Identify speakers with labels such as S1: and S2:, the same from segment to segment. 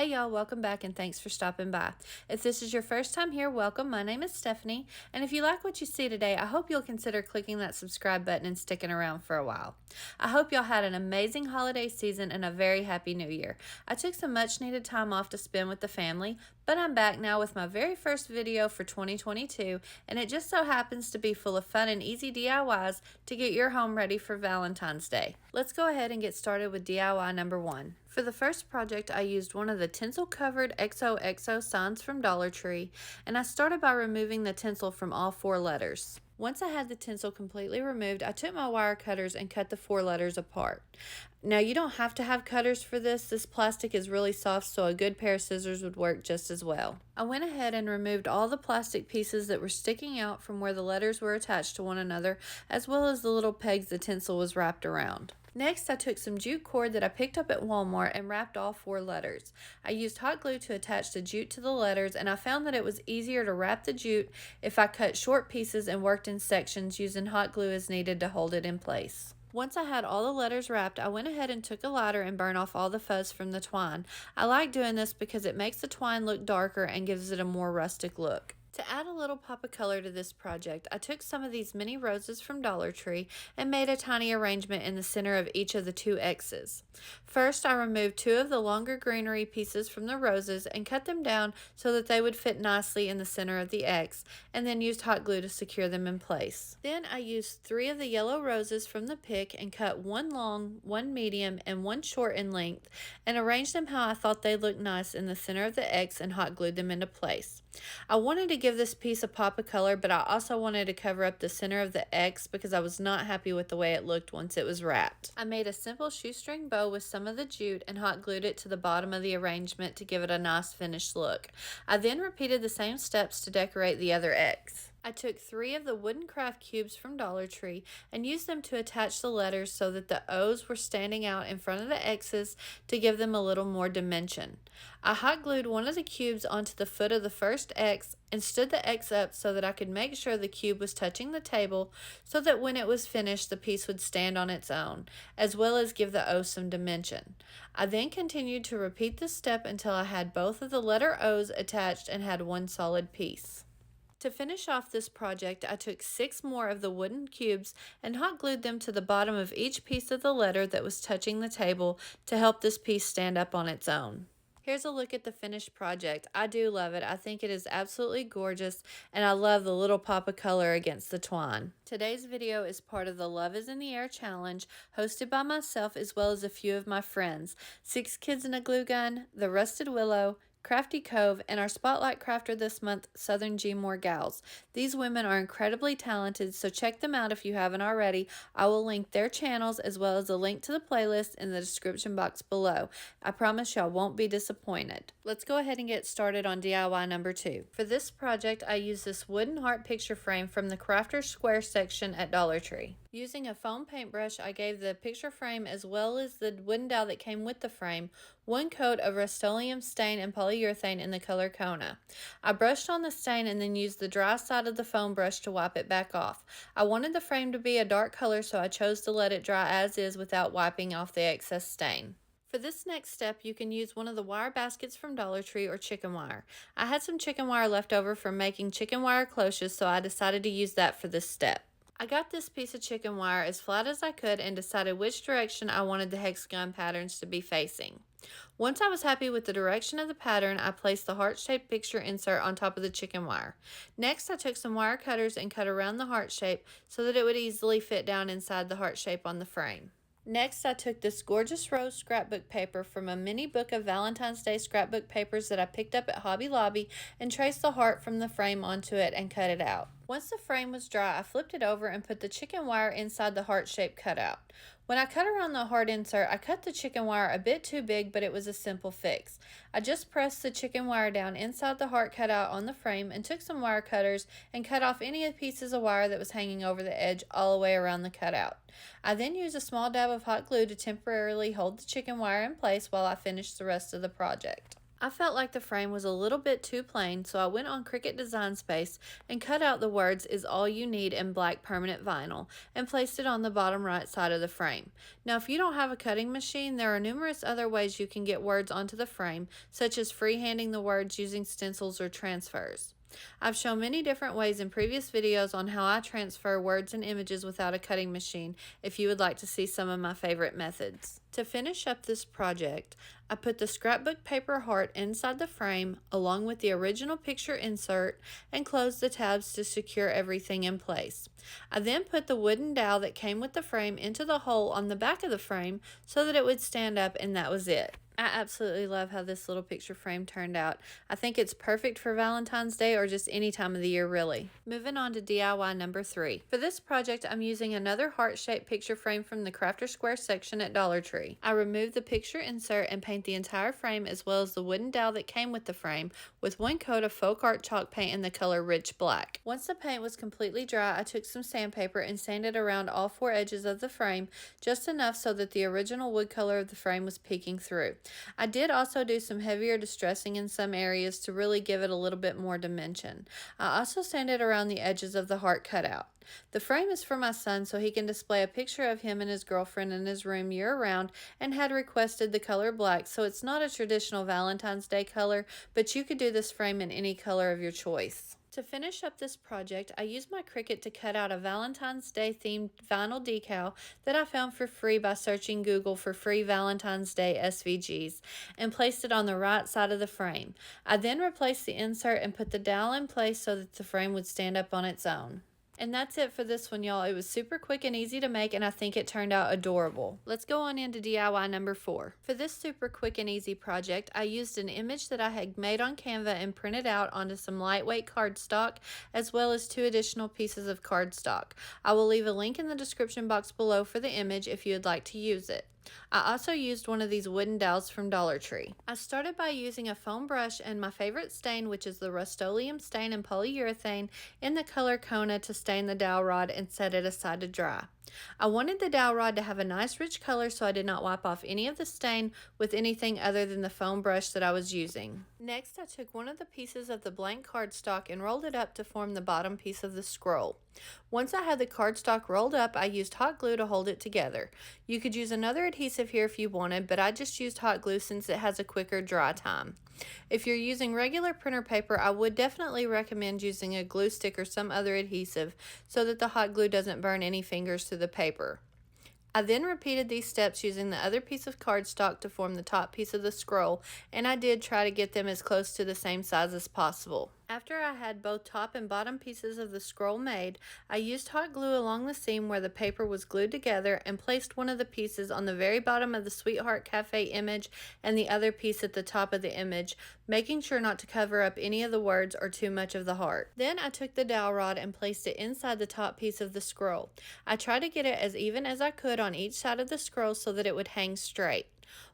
S1: Hey y'all, welcome back and thanks for stopping by. If this is your first time here, welcome. My name is Stephanie, and if you like what you see today, I hope you'll consider clicking that subscribe button and sticking around for a while. I hope y'all had an amazing holiday season and a very happy new year. I took some much needed time off to spend with the family, but I'm back now with my very first video for 2022, and it just so happens to be full of fun and easy DIYs to get your home ready for Valentine's Day. Let's go ahead and get started with DIY number 1. For the first project, I used one of the tinsel-covered XOXO signs from Dollar Tree, and I started by removing the tinsel from all 4 letters. Once I had the tinsel completely removed, I took my wire cutters and cut the 4 letters apart. Now, you don't have to have cutters for this. This plastic is really soft, so a good pair of scissors would work just as well. I went ahead and removed all the plastic pieces that were sticking out from where the letters were attached to one another, as well as the little pegs the tinsel was wrapped around. Next, I took some jute cord that I picked up at Walmart and wrapped all 4 letters. I used hot glue to attach the jute to the letters, and I found that it was easier to wrap the jute if I cut short pieces and worked in sections using hot glue as needed to hold it in place. Once I had all the letters wrapped, I went ahead and took a lighter and burned off all the fuzz from the twine. I like doing this because it makes the twine look darker and gives it a more rustic look. To add a little pop of color to this project, I took some of these mini roses from Dollar Tree and made a tiny arrangement in the center of each of the 2 X's. First, I removed 2 of the longer greenery pieces from the roses and cut them down so that they would fit nicely in the center of the X, and then used hot glue to secure them in place. Then I used 3 of the yellow roses from the pick and cut 1 long, 1 medium, and 1 short in length, and arranged them how I thought they'd look nice in the center of the X and hot glued them into place. I wanted to give this piece a pop of color, but I also wanted to cover up the center of the X because I was not happy with the way it looked once it was wrapped. I made a simple shoestring bow with some of the jute and hot glued it to the bottom of the arrangement to give it a nice finished look. I then repeated the same steps to decorate the other X. I took 3 of the wooden craft cubes from Dollar Tree and used them to attach the letters so that the O's were standing out in front of the X's to give them a little more dimension. I hot glued one of the cubes onto the foot of the first X and stood the X up so that I could make sure the cube was touching the table so that when it was finished the piece would stand on its own, as well as give the O some dimension. I then continued to repeat this step until I had both of the letter O's attached and had one solid piece. To finish off this project, I took 6 more of the wooden cubes and hot glued them to the bottom of each piece of the letter that was touching the table to help this piece stand up on its own. Here's a look at the finished project. I do love it. I think it is absolutely gorgeous, and I love the little pop of color against the twine. Today's video is part of the Love is in the Air challenge, hosted by myself as well as a few of my friends. 6 Kids and a Glue Gun, the Rusted Willow, Crafty Cove, and our Spotlight Crafter this month, Southern Gmore Gals. These women are incredibly talented, so check them out if you haven't already. I will link their channels as well as a link to the playlist in the description box below. I promise y'all won't be disappointed. Let's go ahead and get started on DIY number 2. For this project, I used this wooden heart picture frame from the Crafter's Square section at Dollar Tree. Using a foam paintbrush, I gave the picture frame as well as the wooden dowel that came with the frame 1 coat of Rust-Oleum stain and polyurethane in the color Kona. I brushed on the stain and then used the dry side of the foam brush to wipe it back off. I wanted the frame to be a dark color, so I chose to let it dry as is without wiping off the excess stain. For this next step, you can use one of the wire baskets from Dollar Tree or chicken wire. I had some chicken wire left over from making chicken wire cloches, so I decided to use that for this step. I got this piece of chicken wire as flat as I could and decided which direction I wanted the hexagon patterns to be facing. Once I was happy with the direction of the pattern, I placed the heart-shaped picture insert on top of the chicken wire. Next, I took some wire cutters and cut around the heart shape so that it would easily fit down inside the heart shape on the frame. Next, I took this gorgeous rose scrapbook paper from a mini book of Valentine's Day scrapbook papers that I picked up at Hobby Lobby and traced the heart from the frame onto it and cut it out. Once the frame was dry, I flipped it over and put the chicken wire inside the heart-shaped cutout. When I cut around the heart insert, I cut the chicken wire a bit too big, but it was a simple fix. I just pressed the chicken wire down inside the heart cutout on the frame and took some wire cutters and cut off any pieces of wire that was hanging over the edge all the way around the cutout. I then used a small dab of hot glue to temporarily hold the chicken wire in place while I finished the rest of the project. I felt like the frame was a little bit too plain, so I went on Cricut Design Space and cut out the words "is all you need" in black permanent vinyl and placed it on the bottom right side of the frame. Now, if you don't have a cutting machine, there are numerous other ways you can get words onto the frame, such as freehanding the words using stencils or transfers. I've shown many different ways in previous videos on how I transfer words and images without a cutting machine if you would like to see some of my favorite methods. To finish up this project, I put the scrapbook paper heart inside the frame along with the original picture insert and closed the tabs to secure everything in place. I then put the wooden dowel that came with the frame into the hole on the back of the frame so that it would stand up, and that was it. I absolutely love how this little picture frame turned out. I think it's perfect for Valentine's Day or just any time of the year, really. Moving on to DIY number 3. For this project, I'm using another heart-shaped picture frame from the Crafter Square section at Dollar Tree. I removed the picture insert and paint the entire frame as well as the wooden dowel that came with the frame with one coat of folk art chalk paint in the color Rich Black. Once the paint was completely dry, I took some sandpaper and sanded around all 4 edges of the frame, just enough so that the original wood color of the frame was peeking through. I did also do some heavier distressing in some areas to really give it a little bit more dimension. I also sanded around the edges of the heart cutout. The frame is for my son so he can display a picture of him and his girlfriend in his room year-round and had requested the color black, so it's not a traditional Valentine's Day color, but you could do this frame in any color of your choice. To finish up this project, I used my Cricut to cut out a Valentine's Day themed vinyl decal that I found for free by searching Google for free Valentine's Day SVGs and placed it on the right side of the frame. I then replaced the insert and put the dowel in place so that the frame would stand up on its own. And that's it for this one, y'all. It was super quick and easy to make, and I think it turned out adorable. Let's go on into DIY number 4. For this super quick and easy project, I used an image that I had made on Canva and printed out onto some lightweight cardstock, as well as 2 additional pieces of cardstock. I will leave a link in the description box below for the image if you would like to use it. I also used one of these wooden dowels from Dollar Tree. I started by using a foam brush and my favorite stain, which is the Rust-Oleum stain and polyurethane in the color Kona, to stain the dowel rod and set it aside to dry. I wanted the dowel rod to have a nice rich color, so I did not wipe off any of the stain with anything other than the foam brush that I was using. Next, I took one of the pieces of the blank cardstock and rolled it up to form the bottom piece of the scroll. Once I had the cardstock rolled up, I used hot glue to hold it together. You could use another adhesive here if you wanted, but I just used hot glue since it has a quicker dry time. If you're using regular printer paper, I would definitely recommend using a glue stick or some other adhesive so that the hot glue doesn't burn any fingers through the paper. I then repeated these steps using the other piece of cardstock to form the top piece of the scroll, and I did try to get them as close to the same size as possible. After I had both top and bottom pieces of the scroll made, I used hot glue along the seam where the paper was glued together and placed one of the pieces on the very bottom of the Sweetheart Cafe image and the other piece at the top of the image, making sure not to cover up any of the words or too much of the heart. Then I took the dowel rod and placed it inside the top piece of the scroll. I tried to get it as even as I could on each side of the scroll so that it would hang straight.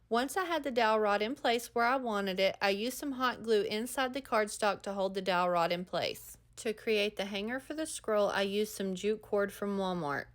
S1: Once I had the dowel rod in place where I wanted it, I used some hot glue inside the cardstock to hold the dowel rod in place. To create the hanger for the scroll, I used some jute cord from Walmart.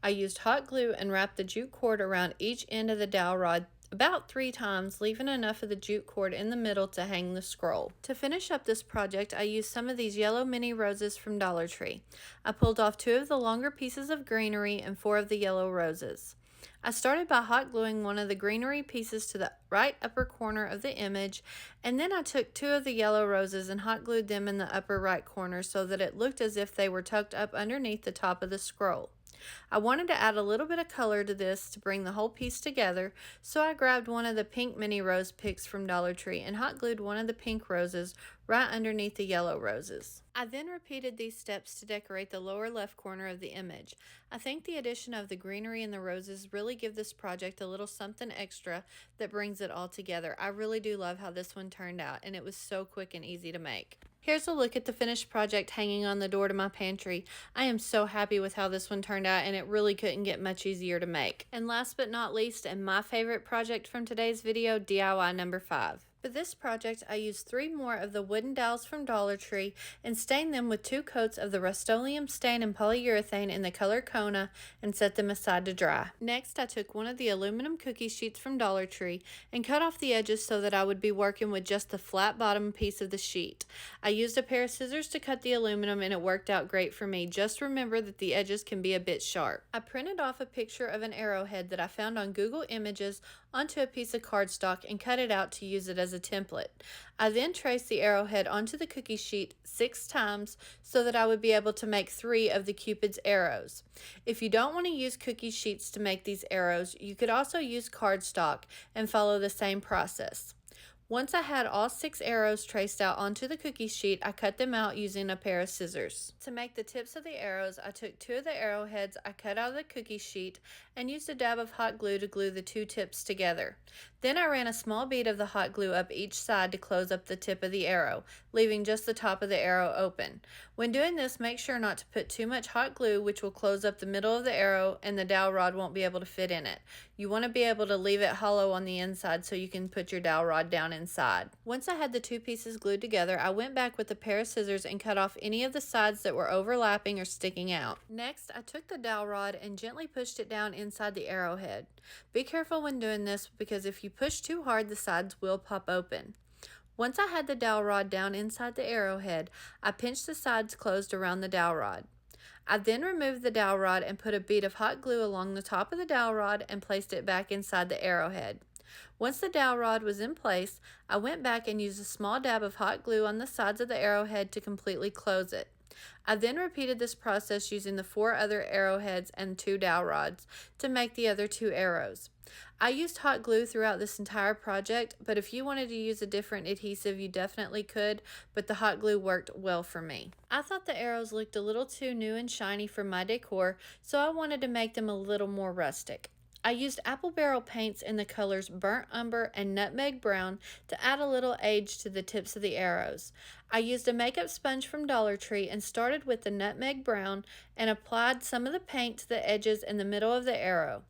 S1: I used hot glue and wrapped the jute cord around each end of the dowel rod about 3 times, leaving enough of the jute cord in the middle to hang the scroll. To finish up this project, I used some of these yellow mini roses from Dollar Tree. I pulled off 2 of the longer pieces of greenery and 4 of the yellow roses. I started by hot gluing one of the greenery pieces to the right upper corner of the image, and then I took 2 of the yellow roses and hot glued them in the upper right corner so that it looked as if they were tucked up underneath the top of the scroll. I wanted to add a little bit of color to this to bring the whole piece together, so I grabbed one of the pink mini rose picks from Dollar Tree and hot glued one of the pink roses right underneath the yellow roses. I then repeated these steps to decorate the lower left corner of the image. I think the addition of the greenery and the roses really give this project a little something extra that brings it all together. I really do love how this one turned out, and it was so quick and easy to make. Here's a look at the finished project hanging on the door to my pantry. I am so happy with how this one turned out, and it really couldn't get much easier to make. And last but not least, and my favorite project from today's video, DIY number 5. For this project, I used 3 more of the wooden dowels from Dollar Tree and stained them with 2 coats of the Rust-Oleum stain and polyurethane in the color Kona and set them aside to dry. Next, I took one of the aluminum cookie sheets from Dollar Tree and cut off the edges so that I would be working with just the flat bottom piece of the sheet. I used a pair of scissors to cut the aluminum and it worked out great for me. Just remember that the edges can be a bit sharp. I printed off a picture of an arrowhead that I found on Google Images onto a piece of cardstock and cut it out to use it as a template. I then traced the arrowhead onto the cookie sheet 6 times so that I would be able to make 3 of the Cupid's arrows. If you don't want to use cookie sheets to make these arrows, you could also use cardstock and follow the same process. Once I had all 6 arrows traced out onto the cookie sheet, I cut them out using a pair of scissors. To make the tips of the arrows, I took 2 of the arrowheads I cut out of the cookie sheet and used a dab of hot glue to glue the 2 tips together. Then I ran a small bead of the hot glue up each side to close up the tip of the arrow, leaving just the top of the arrow open. When doing this, make sure not to put too much hot glue, which will close up the middle of the arrow and the dowel rod won't be able to fit in it. You want to be able to leave it hollow on the inside so you can put your dowel rod down inside. Once I had the 2 pieces glued together, I went back with a pair of scissors and cut off any of the sides that were overlapping or sticking out. Next, I took the dowel rod and gently pushed it down inside the arrowhead. Be careful when doing this because if you push too hard, the sides will pop open. Once I had the dowel rod down inside the arrowhead, I pinched the sides closed around the dowel rod. I then removed the dowel rod and put a bead of hot glue along the top of the dowel rod and placed it back inside the arrowhead. Once the dowel rod was in place, I went back and used a small dab of hot glue on the sides of the arrowhead to completely close it. I then repeated this process using the 4 other arrowheads and 2 dowel rods to make the other 2 arrows. I used hot glue throughout this entire project, but if you wanted to use a different adhesive, you definitely could, but the hot glue worked well for me. I thought the arrows looked a little too new and shiny for my decor, so I wanted to make them a little more rustic. I used apple barrel paints in the colors burnt umber and nutmeg brown to add a little age to the tips of the arrows. I used a makeup sponge from Dollar Tree and started with the nutmeg brown and applied some of the paint to the edges in the middle of the arrow.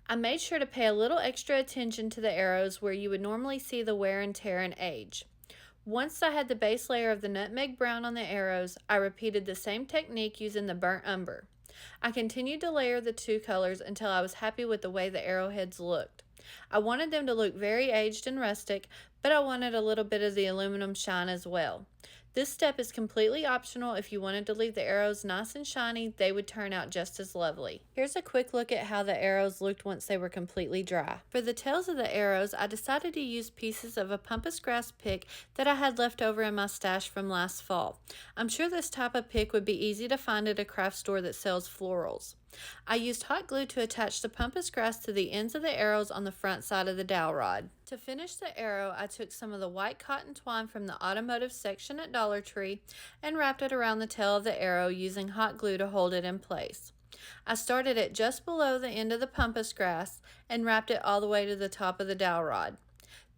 S1: I made sure to pay a little extra attention to the arrows where you would normally see the wear and tear and age. Once I had the base layer of the nutmeg brown on the arrows, I repeated the same technique using the burnt umber. I continued to layer the 2 colors until I was happy with the way the arrowheads looked. I wanted them to look very aged and rustic, but I wanted a little bit of the aluminum shine as well. This step is completely optional. If you wanted to leave the arrows nice and shiny, they would turn out just as lovely. Here's a quick look at how the arrows looked once they were completely dry. For the tails of the arrows, I decided to use pieces of a pampas grass pick that I had left over in my stash from last fall. I'm sure this type of pick would be easy to find at a craft store that sells florals. I used hot glue to attach the pampas grass to the ends of the arrows on the front side of the dowel rod. To finish the arrow, I took some of the white cotton twine from the automotive section at Dollar Tree and wrapped it around the tail of the arrow using hot glue to hold it in place. I started it just below the end of the pampas grass and wrapped it all the way to the top of the dowel rod.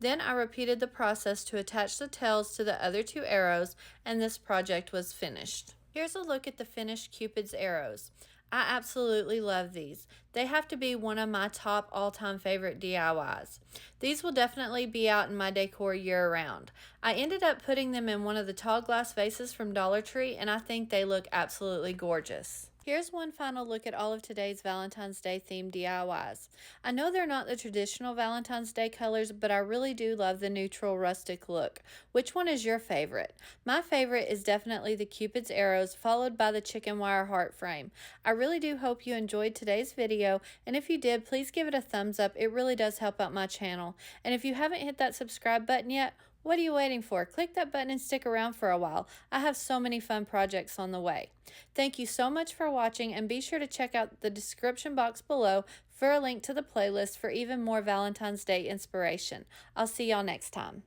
S1: Then I repeated the process to attach the tails to the other 2 arrows, and this project was finished. Here's a look at the finished Cupid's arrows. I absolutely love these. They have to be one of my top all-time favorite DIYs. These will definitely be out in my decor year-round. I ended up putting them in one of the tall glass vases from Dollar Tree, and I think they look absolutely gorgeous. Here's one final look at all of today's Valentine's Day themed DIYs. I know they're not the traditional Valentine's Day colors, but I really do love the neutral rustic look. Which one is your favorite? My favorite is definitely the Cupid's arrows, followed by the chicken wire heart frame. I really do hope you enjoyed today's video, and if you did, please give it a thumbs up. It really does help out my channel. And if you haven't hit that subscribe button yet, what are you waiting for? Click that button and stick around for a while. I have so many fun projects on the way. Thank you so much for watching, and be sure to check out the description box below for a link to the playlist for even more Valentine's Day inspiration. I'll see y'all next time.